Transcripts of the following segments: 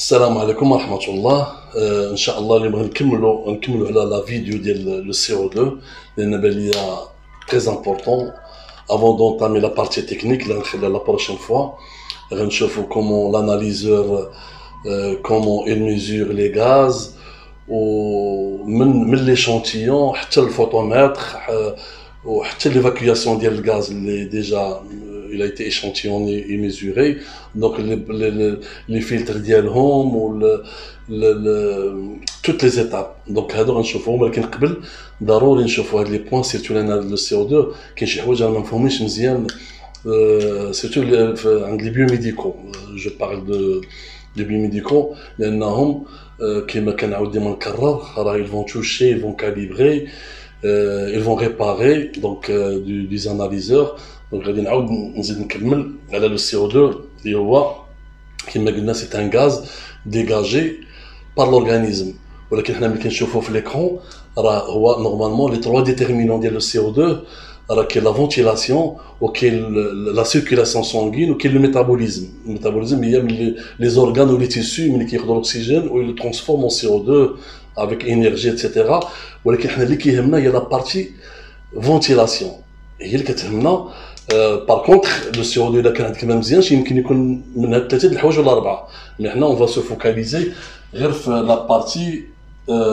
السلام عليكم ورحمة الله. إن شاء الله اللي بغا نكملوا على لا فيديو ديال لو سي او 2 لأن بان ليا تري امبورطون. افون دونتامي لا بارتي تكنيك اللي غنخليها لا بروشين فوا غنشوفوا كومون لاناليزور كومون il mesure les gaz ومن لي شونتيون حتى الفوتومتر وحتى l'évacuation ديال الغاز اللي ديجا il a été échantillonné et mesuré, donc les filtres ديالهم toutes les étapes. donc هادو غنشوفوهم ولكن قبل ضروري نشوفوا هاد لي بوين سيرتو لان لو سي او 2 كاين شي حوايج ما مفهومينش مزيان سيرتو عند لي بيوميديكو. جو بارل دو بيوميديكو لانهم كما كنعاود ديما نكرر راه ils vont toucher, ils vont calibrer, ils vont réparer donc des analyseurs. Donc غادي نعاود نزيد نكمل على لو سي او 2 اللي هو كما قلنا سي ان غاز ديغاجي بار لورغانيزم، ولكن حنا ملي كنشوفوه في ليكرون راه هو نورمالمون لي 3 ديتيرمينون ديال لو سي او 2 راه كاين لا فونتيلاسيون وكاين لا سيركيلاسيون سانغين وكاين لو ميتابوليزم. الميتابوليزم هي ملي لي زورغان و لي تيسو ملي كياخذوا الاكسجين و يلو ترانسفورم ان سي او 2 افيك انرجي اتسيتيرا. ولكن حنا اللي كيهمنا هي لا بارتي فونتيلاسيون هي اللي كتهمنا. Par contre, le CO2 الا كان عندك ما مزيانش يمكن يكون من هاد ثلاثه د الحوايج ولا اربعه، مي حنا اون فا سو فوكاليزي غير في لا بارتي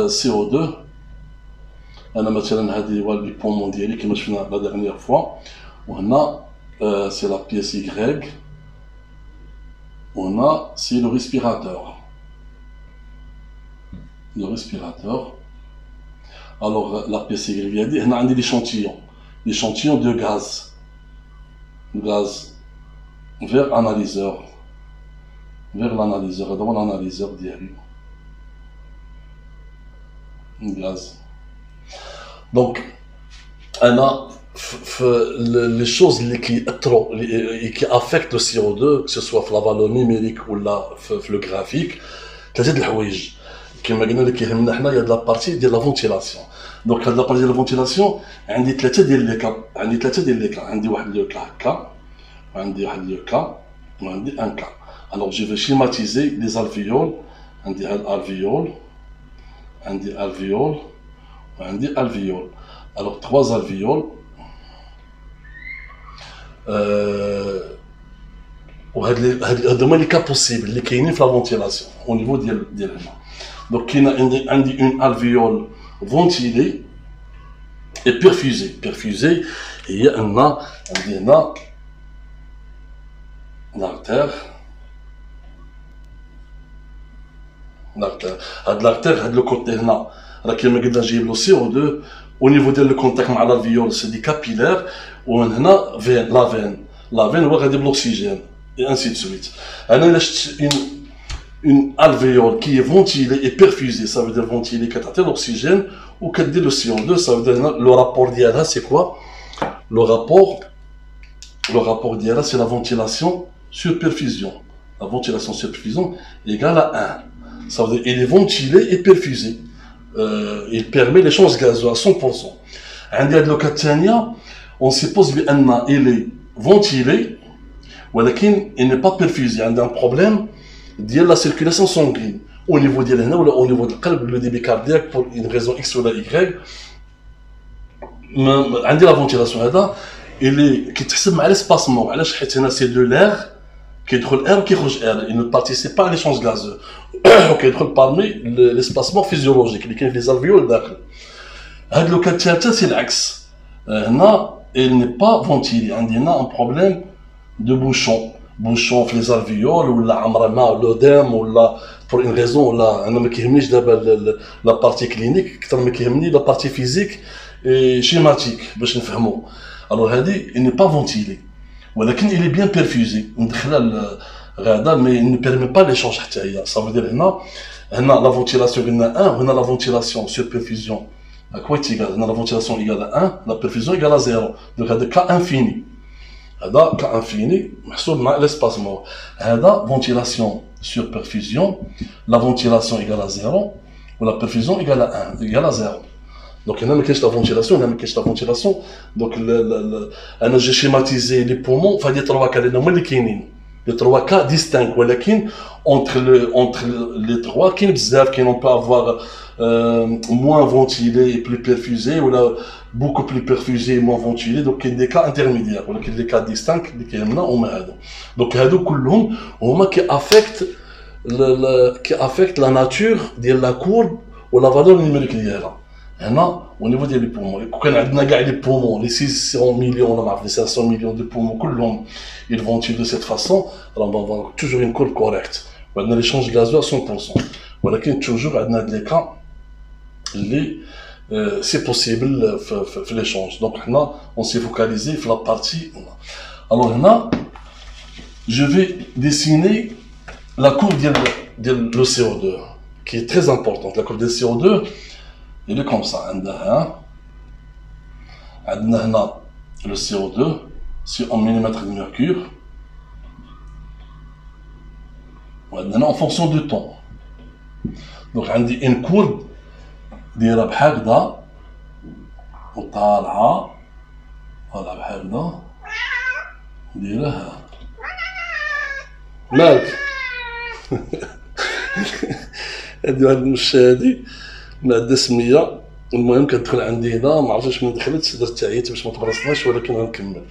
CO2. انا مثلا هذه هو لي بومون ديالي كما شفنا لا ديرنيير فوا، وهنا سي لا بيس Y وهنا سي لو ريسبيراتور. لو ريسبيراتور الوغ لا بيس Y هذه هنا عندي l'échantillon de gaz vers analyseur, vers l'analyseur, d'abord l'analyseur d'IRU gaz. Donc les choses qui affectent le CO2, que ce soit la valeur numérique ou le graphique, ثلاثة د الحوايج كما قلنا اللي كيهمنا حنا هي لا بارتي ديال لا فونتيلاسيون. دونك هاد لا بارتي ديال لا فونتيلاسيون عندي ثلاثه ديال لي كا، عندي واحد لو كا هكا، وعندي واحد لو كا، وعندي ان كا. الوغ جو في شيماتيزي لي زالفيول. عندي هاد الفيول، عندي الفيول، وعندي الفيول. الوغ 3 الفيول وهاد هما لي كا بوسيبل اللي كاينين في لا فونتيلاسيون او نيفو ديال هنا. Donc عندي une alvéole ventilée et perfusée. Perfusée هي ان عندي هنا l'artère. هاد l'artère هاد لو كوتي هنا راه كيما قلنا جايب له سي او 2 au niveau ديال لو كونتاكت مع الالفيول سي دي كابيلار، ومن هنا فين لا فين هو غادي بالاكسجين et ainsi de suite. انا الا شفت une alvéole qui est ventilée et perfusée, ça veut dire ventilée qui a l'oxygène ou qui a le CO2, ça veut dire le rapport d'IALA c'est quoi? Le rapport d'IALA c'est la ventilation sur perfusion. La ventilation sur perfusion égale à 1. Ça veut dire il est ventilé et perfusé. Il permet l'échange gazeux à 100%. عندي هاد لو كا الثانيه on suppose بان il est ventilé ولكن il n'est pas perfusé. عندنا un problème ديال لا سيركيلاسيون سونغين او نيفو ديال هنا ولا او نيفو ديال القلب لو ديبي كاردياك بور اون ريزون اكس ولا ايكغيك. عندي لا فونتيلاسيون هذا اللي كيتحسب مع ليسباسمون. علاش؟ حيت هنا سي دو لير كيدخل اير وكيخرج اير، il ne participe pas à l'échange gazeux وكيدخل بارمي ليسباسمون فيزيولوجيك اللي كاين في لي زالفيول داخل. هاد لو كا الثالثه سي العكس، هنا il n'est pas ventilé. عندي هنا ان بروبليم دو بوشون في لي زالفيول ولا عمر ما لودام ولا بور اون ريزون ولا انا ما كيهمنيش دابا لا بارتي كلينيك اكثر ما كيهمني لا بارتي فيزيك شيماتيك باش نفهموا. الوغ هادي ني با فونتيلي ولكن الي بيان بيرفوزي ندخلها غادا مي ني بيرمي با ليشونج حتى هي. صافي دير هنا لا فونتيلاسيون قلنا 1 وهنا لا فونتيلاسيون سور بيرفوزيون كوا تيغال. هنا لا فونتيلاسيون ايغال 1 لا بيرفوزيون ايغال 0. دونك هذا كا انفيني، هذا كا انفيني محسوب مع ليسباسمون. هذا فونتيلاسيون sur perfusion, la ventilation égale à 0 ou la perfusion égale à 1 égale à 0. Donc il y a la ventilation, donc j'ai schématisé les poumons, enfin les 3 cas les 3 cas distincts, ولكن entre les trois, qui on peut avoir moins ventilé et plus perfusé, ou là, beaucoup plus perfusé et moins ventilé, donc il y a des cas intermédiaires, ou des cas distincts, donc qui affectent la nature de la courbe ou la valeur numérique d'hier. Au niveau des poumons, quand on a les poumons, les 600 millions, les 500 millions de poumons, ils ventilent de cette façon, alors on va avoir toujours une courbe correcte. On a l'échange gazeux à 100%. Voilà qu'il y a toujours des cas, c'est possible de l'échange. Donc là, on s'est focalisé sur la partie. Alors là, je vais dessiner la courbe de le CO2, qui est très importante. La courbe de CO2, elle est comme ça. On a le CO2, c'est en millimètres de mercure. En fonction du temps. Donc, on a une courbe دايره بهكذا وطالعه بهكذا نديرها مالك هادي واحد المشة هادي معدة سمية المهم كتدخل عندي هنا ما عرفتش من دخلت درت تعييت باش ما تبرصناش ولكن غنكمل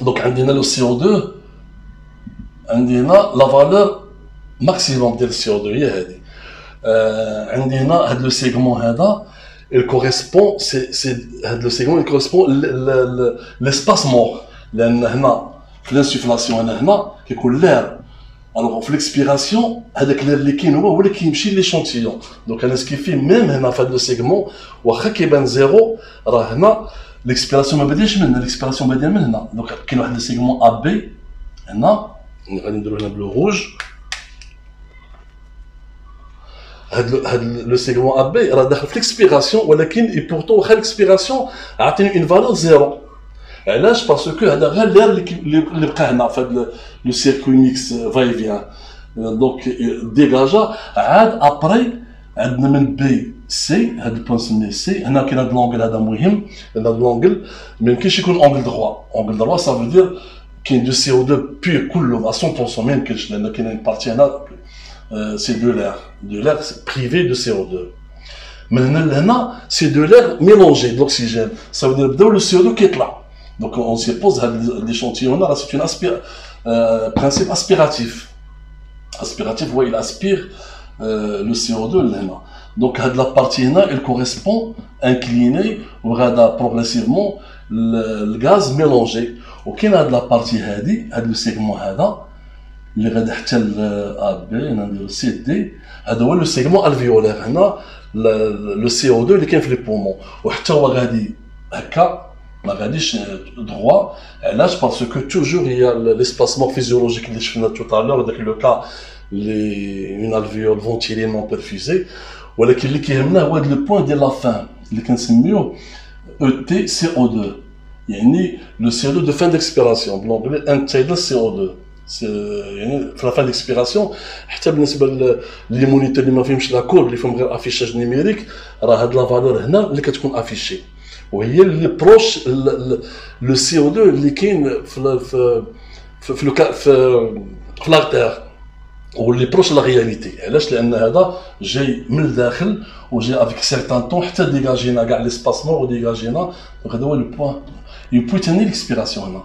دونك عندنا لو سي او 2 عندنا لا فالور ماكسيموم ديال السي او 2 هي هادي عندنا هاد لو سيغمون هذا il correspond هاد لو سيغمون il correspond l'espace mort لان هنا في الانسوفلاسيون هنا كيكون لير الوغ في ليكسبيراسيون هذاك لير اللي كاين هو اللي كيمشي ليشونتيون دونك انا سكيفي ميم هنا في هاد لو سيغمون واخا كيبان زيرو راه هنا ليكسبيراسيون ما بداش من هنا ليكسبيراسيون باديه من هنا دونك كاين واحد لو سيغمون ا بي هنا غادي نديرو هنا بلو روج هاد لو سيغمون ا بي راه داخل في ليكسبيراسيون ولكن اي بورتون واخا ليكسبيراسيون عطيني اون فالور زيرو علاش باسكو هذا غير لير اللي بقى هنا في هاد لو سيركوي ميكس فاي فيان دونك ديجاجا عاد ابري عندنا من بي سي هاد البوان سميه سي هنا كاين هاد لونغل هذا مهم لان هاد لونغل ما يمكنش يكون اونغل دروا سا فو دير كاين دو سي او 2 بيور كله 100% ما يمكنش لان كاين اون بارتي هنا c'est de l'air privé de CO2. Maintenant, c'est de l'air mélangé, de l'oxygène. Ça veut dire que le CO2 qui est là. Donc on suppose que l'échantillon là, c'est un principe aspiratif. Aspiratif, ouais, il aspire le CO2 là. Donc la partie là, elle correspond inclinée ou progressivement le gaz mélangé. Ok, la partie hadi, le segment hada. اللي غادي حتى ا بي نديرو سي دي هذا هو لو سيغمون الفيولير هنا لو سي او 2 اللي كاين في لي بومون وحتى هو غادي هكا ما غاديش دروا علاش باسكو توجور هي ليسباسمون فيزيولوجيك اللي شفنا توطالور داك لو كا لي اون الفيول فونتيليمون بيرفوزي ولكن اللي كيهمنا هو هذا لو بوين ديال لا فان اللي كنسميوه او تي سي او 2 يعني لو سي او 2 دو فان ديكسبيراسيون بالانجلي انتيدل سي او 2 يعني في لافان ديكسبيراسيون حتى بالنسبه لي مونيتور اللي ما فيهمش لا كورب اللي فيهم غير افيشاج نيميريك راه هاد لا فالور هنا اللي كتكون افيشي وهي اللي بروش لو سي او 2 اللي كاين في لارتير واللي بروش لا رياليتي علاش لان هذا جاي من الداخل وجاي افيك سيرتان طون حتى ديغاجينا كاع ليسباسمون وديغاجينا هذا هو لو بوين يبوي تاني ليكسبيراسيون هنا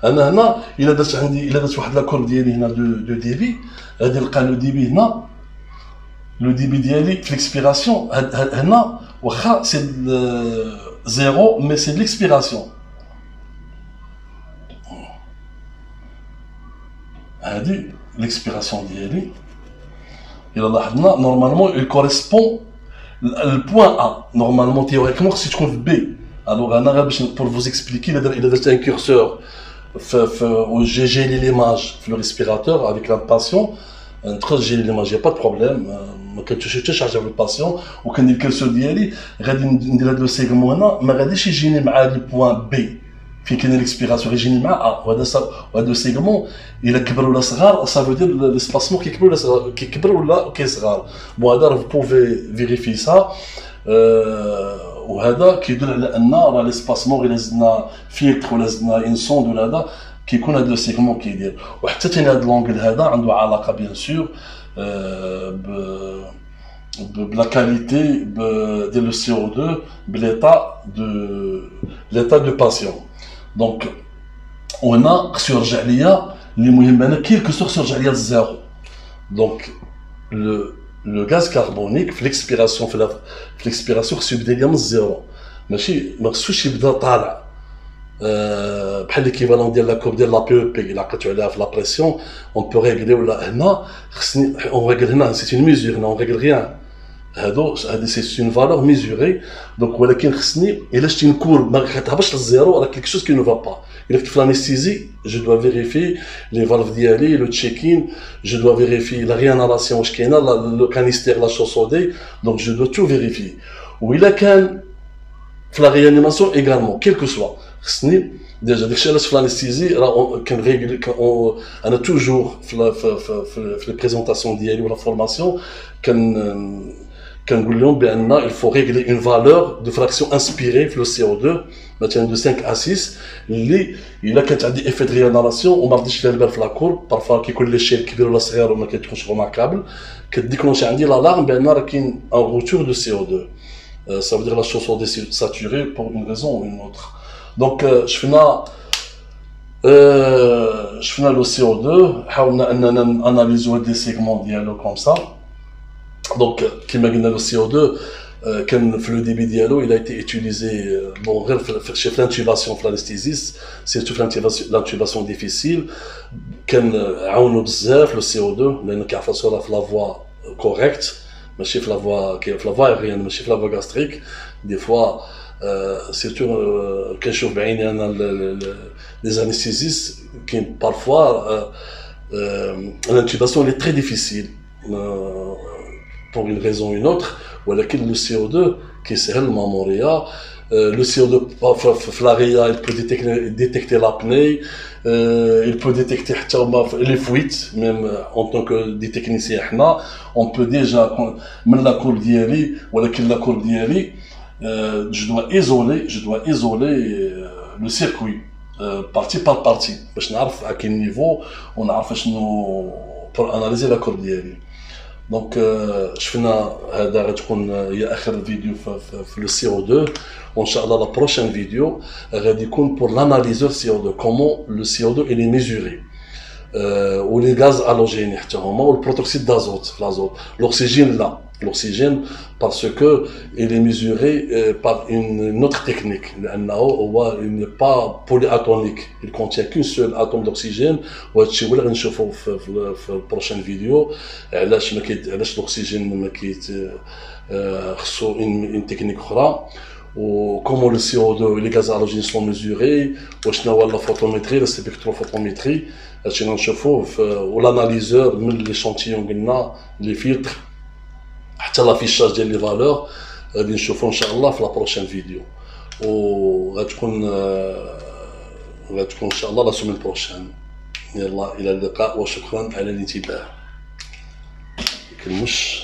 انا هنا الا درت عندي الا درت واحد لاكورب ديالي هنا دو ديبي غادي نلقى لو ديبي هنا لو ديبي ديالي في ليكسبيراسيون هنا واخا سي زيرو مي سي ليكسبيراسيون هادي ليكسبيراسيون ديالي الا لاحظنا نورمالمون il correspond البوان ا نورمالمون تيوريكمون خصك تكون في بي الوغ انا غير باش بور فوز اكسبليكي الا درت ان كورسور j'ai gélé l'image le respirateur avec un patient entre j'ai l'image il y a pas de problème quand tu charges le patient ou quand il curseur ديالي غادي ندير هذا لو سيغمون هنا ما غاديش يجيني مع لي بوين بي فين كاين ليكسبيراسيون يجيني مع ا وهذا لو سيغمون الا كبر ولا صغار سافو دير ليسباسمون كيكبر ولا صغار كيكبر ولا كيصغر بون هذا راه بوفي فيريفي سا وهذا كيدل على ان راه ليسباسمون غير لازمنا فيلتر ولا لازمنا اون سوند ولا هذا كيكون هذا لو سيغمون كيدير. وحتى ثاني هذا لونغل هذا عنده علاقه بيان سور بلا كاليتي ديال لو سي او 2 بليتا دو باسيون. دونك وهنا خصو يرجع ليا اللي مهم انا كيلكو سور خصو يرجع ليا للزيرو. دونك لو غاز كربونيك في ليكسبيراسيون خصو يبدا ليا من الزيرو، ماشي ما خصوش يبدا طالع بحال ليكيفالون ديال لا كورب ديال لا بي او بي الا عقلتو عليها في لا بريسيون اون بو ريغلي. ولا هنا خصني اون ريغل، هنا سي اون ميزور، هنا اون ريغل غيان، هادي سي اون فالور ميزوري. دونك ولكن خصني الا شتي نكور ما كتهبطش للزيرو راه كليك شوز كي نو فا با. الا كنت في لانستيزي جو دوا فيريفي لي فالف ديالي لو تشيكين، جو دوا فيريفي لا ريانالاسيون واش كاينه، لو كانيستير لا شوسودي، دونك جو دوا تو فيريفي. وإلا كان في لا ريانيماسيون ايغالمون كيلكو سوا خصني ديجا داكشي علاش في لانستيزي راه كنريغلي انا توجور في لي بريزونطاسيون ديالي ولا فورماسيون كنقول لهم بان il faut régler une valeur de fraction inspirée في لو CO2 مثلا دو 5 à 6 اللي الا كانت عندي افي دو ريانالاسيون وما رديتش فيها البال في لاكور بارفا كيكون لي شيل كبير ولا صغير وما كيكونش روماركابل كديكلونشي عندي لالارم بان راه كاين ان روتور دو CO2. Ça veut dire la chaussure est saturée pour une raison ou une autre. Donc, je finis le CO2, on a analysé des segments dialogue comme ça. Donc, comme on a le CO2, quand le débit dialogue, il a été utilisé bon, chez l'intubation l'anesthésiste, c'est surtout l'intubation difficile. Quand on a le CO2, on a la voie correcte. ماشي في لافوا ايريان ماشي في لافوا غاستريك. دي فوا سيرتو كنشوف بعيني انا لي زانستيزيس كاين بارفوا لانتوباسيون لي تري ديفيسيل بور اون ريزون اون اوتر، ولكن لو سي او 2 كيسهل الماموريا. Le CO2 في l'ARIA, il peut détecter l'apnée, il peut détecter les fuites, même en tant que des techniciens. On peut déjà, même la courbe d'IRI, ou la courbe d'IRI, je dois isoler le circuit, partie par partie. Parce qu'on sait à quel niveau on a pour analyser la courbe d'IRI. Donc, شفنا هذا غتكون هي آخر فيديو في le CO2. وإن شاء الله la prochaine vidéo غادي يكون pour l'analyseur CO2, comment le CO2 il est mesuré. ولي غاز الوجيني حتى هما والبروتوكسيد دازوت في لازوت. L'oxygène là, l'oxygène parce que il est mesuré par une autre technique لأنه هو il n'est pas polyatomique, il contient qu'un seul atome d'oxygène. وهادشي هو اللي غنشوفو في البروشين فيديو علاش l'oxygène ما خصو une technique أخرى. و comment le CO2 et les gaz halogènes sont mesurés, وشنو هو la photométrie, la spectrophotométrie. هادشي غنشوفوه والاناليزور من ليشانتيون قلنا لي فيلتر حتى لافيشاج ديال لي فالور غادي نشوفو ان شاء الله في لا بروشين فيديو. وغتكون ان شاء الله لا سومين بروشين. يلا الى اللقاء وشكرا على الانتباه. كلمش